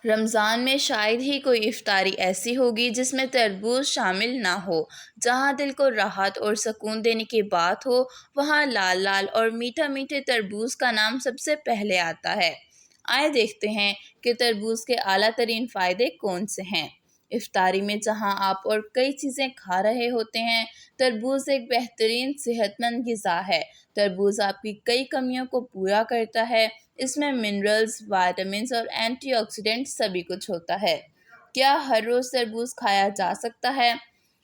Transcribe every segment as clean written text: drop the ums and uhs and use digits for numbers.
رمضان میں شاید ہی کوئی افطاری ایسی ہوگی جس میں تربوز شامل نہ ہو۔ جہاں دل کو راحت اور سکون دینے کی بات ہو، وہاں لال لال اور میٹھا میٹھے تربوز کا نام سب سے پہلے آتا ہے۔ آئے دیکھتے ہیں کہ تربوز کے اعلیٰ ترین فائدے کون سے ہیں۔ افطاری میں جہاں آپ اور کئی چیزیں کھا رہے ہوتے ہیں، تربوز ایک بہترین صحت مند غذا ہے۔ تربوز آپ کی کئی کمیوں کو پورا کرتا ہے۔ اس میں منرلز، وائٹامنز اور اینٹی آکسیڈنٹ سبھی کچھ ہوتا ہے۔ کیا ہر روز تربوز کھایا جا سکتا ہے؟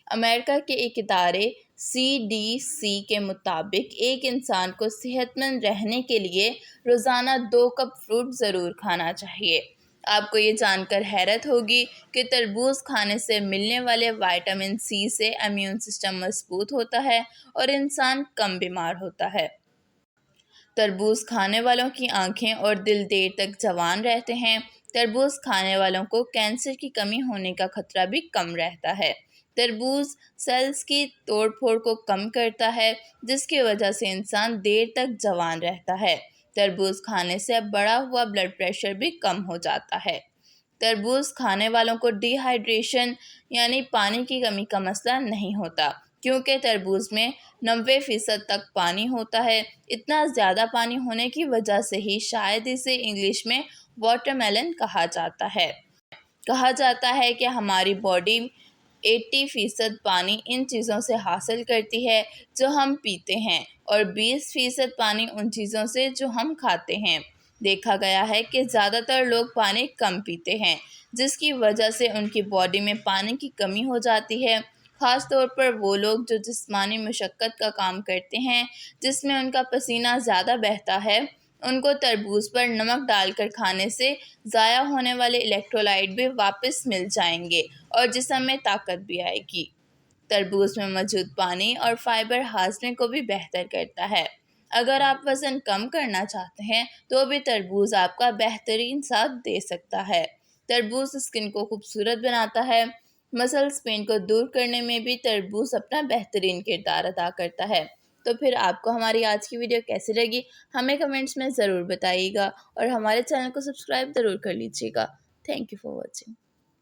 امریکہ کے ایک ادارے CDC کے مطابق ایک انسان کو صحت مند رہنے کے لیے روزانہ 2 کپ فروٹ ضرور کھانا چاہیے۔ آپ کو یہ جان کر حیرت ہوگی کہ تربوز کھانے سے ملنے والے وائٹامن C سے امیون سسٹم مضبوط ہوتا ہے اور انسان کم بیمار ہوتا ہے۔ تربوز کھانے والوں کی آنکھیں اور دل دیر تک جوان رہتے ہیں۔ تربوز کھانے والوں کو کینسر کی کمی ہونے کا خطرہ بھی کم رہتا ہے۔ تربوز سیلز کی توڑ پھوڑ کو کم کرتا ہے، جس کی وجہ سے انسان دیر تک جوان رہتا ہے۔ تربوز کھانے سے بڑھا ہوا بلڈ پریشر بھی کم ہو جاتا ہے۔ تربوز کھانے والوں کو ڈی ہائیڈریشن یعنی پانی کی کمی کا مسئلہ نہیں ہوتا، کیونکہ تربوز میں 90% تک پانی ہوتا ہے۔ اتنا زیادہ پانی ہونے کی وجہ سے ہی شاید اسے انگلش میں واٹر میلن کہا جاتا ہے۔ کہا جاتا ہے کہ ہماری باڈی 80% پانی ان چیزوں سے حاصل کرتی ہے جو ہم پیتے ہیں، اور 20% پانی ان چیزوں سے جو ہم کھاتے ہیں۔ دیکھا گیا ہے کہ زیادہ تر لوگ پانی کم پیتے ہیں، جس کی وجہ سے ان کی باڈی میں پانی کی کمی ہو جاتی ہے۔ خاص طور پر وہ لوگ جو جسمانی مشقت کا کام کرتے ہیں، جس میں ان کا پسینہ زیادہ بہتا ہے، ان کو تربوز پر نمک ڈال کر کھانے سے ضائع ہونے والے الیکٹرولائٹ بھی واپس مل جائیں گے اور جسم میں طاقت بھی آئے گی۔ تربوز میں موجود پانی اور فائبر ہاضمے کو بھی بہتر کرتا ہے۔ اگر آپ وزن کم کرنا چاہتے ہیں تو بھی تربوز آپ کا بہترین ساتھ دے سکتا ہے۔ تربوز اسکن کو خوبصورت بناتا ہے۔ مسلز پین کو دور کرنے میں بھی تربوز اپنا بہترین کردار ادا کرتا ہے۔ تو پھر آپ کو ہماری آج کی ویڈیو کیسی لگی ہمیں کمنٹس میں ضرور بتائیے گا، اور ہمارے چینل کو سبسکرائب ضرور کر لیجیے گا۔ Thank you for watching.